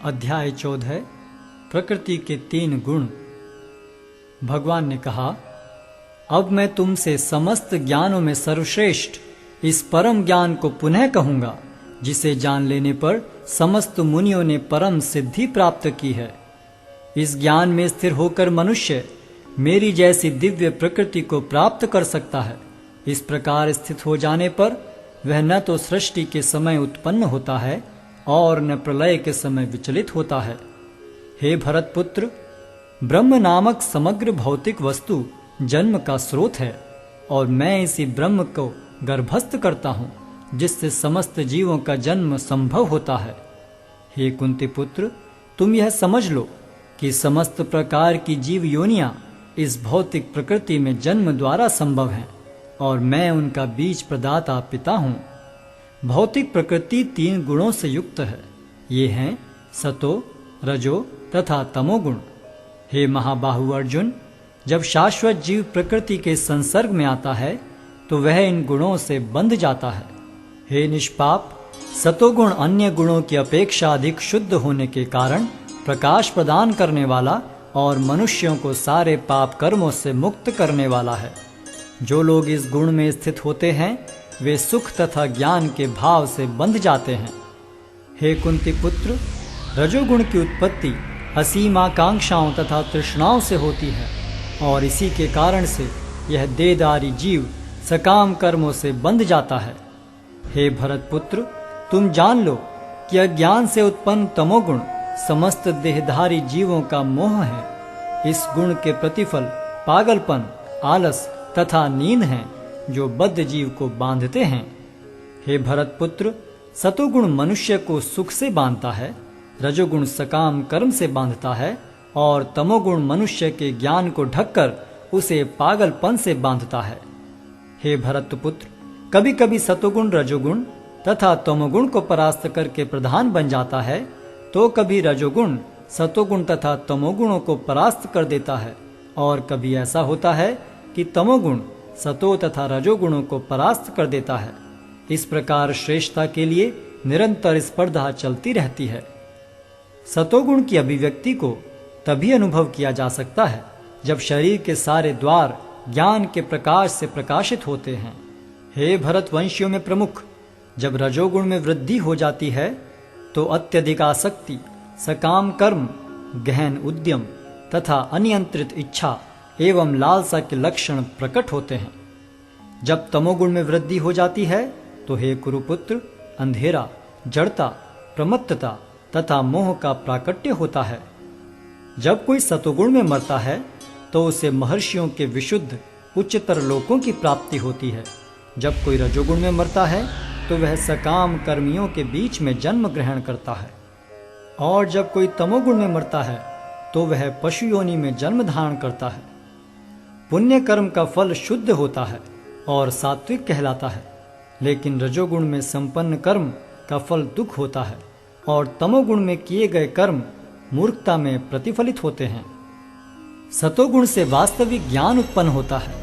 अध्याय 14 प्रकृति के 3 गुण। भगवान ने कहा, अब मैं तुमसे समस्त ज्ञानों में सर्वश्रेष्ठ इस परम ज्ञान को पुनः कहूंगा, जिसे जान लेने पर समस्त मुनियों ने परम सिद्धि प्राप्त की है। इस ज्ञान में स्थिर होकर मनुष्य मेरी जैसी दिव्य प्रकृति को प्राप्त कर सकता है। इस प्रकार स्थित हो जाने पर वह न तो सृष्टि के समय उत्पन्न होता है और न प्रलय के समय विचलित होता है। हे भरतपुत्र, ब्रह्म नामक समग्र भौतिक वस्तु जन्म का स्रोत है और मैं इसी ब्रह्म को गर्भस्थ करता हूँ, जिससे समस्त जीवों का जन्म संभव होता है। हे कुंती पुत्र, तुम यह समझ लो कि समस्त प्रकार की जीव योनियां इस भौतिक प्रकृति में जन्म द्वारा संभव हैं और मैं उनका बीज प्रदाता पिता हूँ। भौतिक प्रकृति 3 गुणों से युक्त है। ये हैं सतो, रजो तथा तमोगुण। हे महाबाहु अर्जुन, जब शाश्वत जीव प्रकृति के संसर्ग में आता है तो वह इन गुणों से बंध जाता है। हे निष्पाप, सतोगुण अन्य गुणों की अपेक्षा अधिक शुद्ध होने के कारण प्रकाश प्रदान करने वाला और मनुष्यों को सारे पाप कर्मों से मुक्त करने वाला है। जो लोग इस गुण में स्थित होते हैं वे सुख तथा ज्ञान के भाव से बंध जाते हैं। हे कुंती पुत्र, रजोगुण की उत्पत्ति असीम आकांक्षाओं तथा तृष्णाओं से होती है और इसी के कारण से यह देहधारी जीव सकाम कर्मों से बंध जाता है। हे भरतपुत्र, तुम जान लो कि अज्ञान से उत्पन्न तमोगुण समस्त देहधारी जीवों का मोह है। इस गुण के प्रतिफल पागलपन, आलस तथा नींद हैं, जो बद्ध जीव को बांधते हैं। हे भरतपुत्र, सतोगुण मनुष्य को सुख से बांधता है, रजोगुण सकाम कर्म से बांधता है और तमोगुण मनुष्य के ज्ञान को ढककर उसे पागलपन से बांधता है। हे भरतपुत्र, कभी कभी सतोगुण रजोगुण तथा तमोगुण को परास्त करके प्रधान बन जाता है, तो कभी रजोगुण सतोगुण तथा तमोगुणों को परास्त कर देता है और कभी ऐसा होता है कि तमोगुण सतो तथा रजोगुणों को परास्त कर देता है। इस प्रकार श्रेष्ठता के लिए निरंतर स्पर्धा चलती रहती है। सतोगुण की अभिव्यक्ति को तभी अनुभव किया जा सकता है जब शरीर के सारे द्वार ज्ञान के प्रकाश से प्रकाशित होते हैं। हे भरतवंशियों में प्रमुख, जब रजोगुण में वृद्धि हो जाती है तो अत्यधिक आसक्ति, सकाम कर्म, गहन उद्यम तथा अनियंत्रित इच्छा एवं लालसा के लक्षण प्रकट होते हैं। जब तमोगुण में वृद्धि हो जाती है तो हे कुरुपुत्र, अंधेरा, जड़ता, प्रमत्तता तथा मोह का प्राकट्य होता है। जब कोई सतोगुण में मरता है तो उसे महर्षियों के विशुद्ध उच्चतर लोकों की प्राप्ति होती है। जब कोई रजोगुण में मरता है तो वह सकाम कर्मियों के बीच में जन्म ग्रहण करता है और जब कोई तमोगुण में मरता है तो वह पशु योनि में जन्म धारण करता है। पुण्य कर्म का फल शुद्ध होता है और सात्विक कहलाता है, लेकिन रजोगुण में संपन्न कर्म का फल दुख होता है और तमोगुण में किए गए कर्म मूर्खता में प्रतिफलित होते हैं। सतोगुण से वास्तविक ज्ञान उत्पन्न होता है,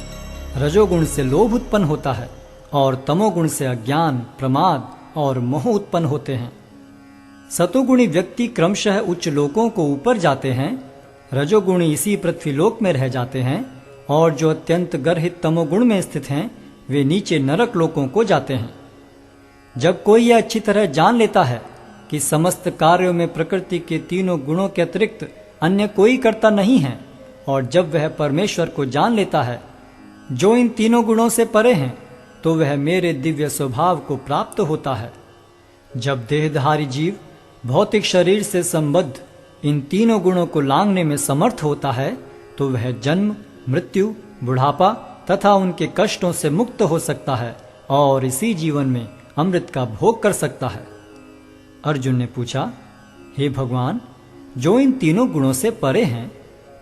रजोगुण से लोभ उत्पन्न होता है और तमोगुण से अज्ञान, प्रमाद और मोह उत्पन्न होते हैं। सतोगुणी व्यक्ति क्रमशः उच्च लोकों को ऊपर जाते हैं, रजोगुणी इसी पृथ्वीलोक में रह जाते हैं और जो अत्यंत गर्हित तमोगुण में स्थित हैं वे नीचे नरक लोकों को जाते हैं। जब कोई यह अच्छी तरह जान लेता है कि समस्त कार्यों में प्रकृति के 3 गुणों के अतिरिक्त अन्य कोई कर्ता नहीं है और जब वह परमेश्वर को जान लेता है जो इन 3 गुणों से परे हैं, तो वह मेरे दिव्य स्वभाव को प्राप्त होता है। जब देहधारी जीव भौतिक शरीर से संबद्ध इन 3 गुणों को लांघने में समर्थ होता है तो वह जन्म, मृत्यु, बुढ़ापा तथा उनके कष्टों से मुक्त हो सकता है और इसी जीवन में अमृत का भोग कर सकता है। अर्जुन ने पूछा, हे भगवान, जो इन 3 गुणों से परे हैं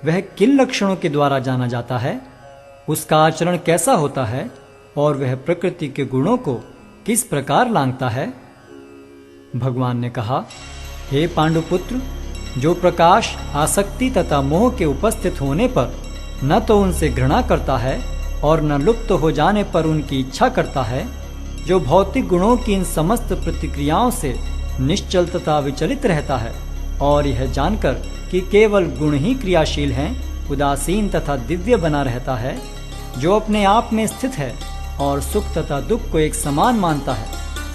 वह किन लक्षणों के द्वारा जाना जाता है? उसका आचरण कैसा होता है और वह प्रकृति के गुणों को किस प्रकार लांघता है? भगवान ने कहा, हे पांडुपुत्र, जो प्रकाश, आसक्ति तथा मोह के उपस्थित होने पर न तो उनसे घृणा करता है और न लुप्त हो जाने पर उनकी इच्छा करता है, जो भौतिक गुणों की इन समस्त प्रतिक्रियाओं से निश्चल तथा विचलित रहता है और यह जानकर कि केवल गुण ही क्रियाशील हैं, उदासीन तथा दिव्य बना रहता है, जो अपने आप में स्थित है और सुख तथा दुख को एक समान मानता है,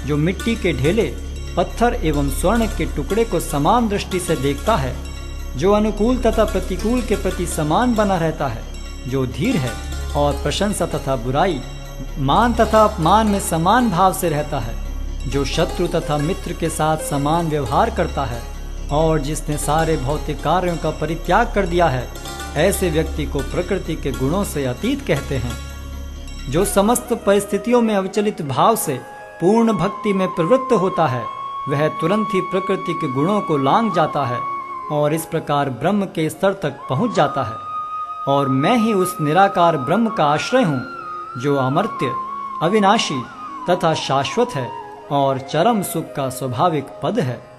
जो मिट्टी के ढेले, पत्थर एवं स्वर्ण के टुकड़े को समान दृष्टि से देखता है, जो अनुकूल तथा प्रतिकूल के प्रति समान बना रहता है, जो धीर है और प्रशंसा तथा बुराई, मान तथा अपमान में समान भाव से रहता है, जो शत्रु तथा मित्र के साथ समान व्यवहार करता है और जिसने सारे भौतिक कार्यों का परित्याग कर दिया है, ऐसे व्यक्ति को प्रकृति के गुणों से अतीत कहते हैं। जो समस्त परिस्थितियों में अविचलित भाव से पूर्ण भक्ति में प्रवृत्त होता है, वह तुरंत ही प्रकृति के गुणों को लांघ जाता है और इस प्रकार ब्रह्म के स्तर तक पहुंच जाता है। और मैं ही उस निराकार ब्रह्म का आश्रय हूँ, जो अमर्त्य, अविनाशी तथा शाश्वत है और चरम सुख का स्वाभाविक पद है।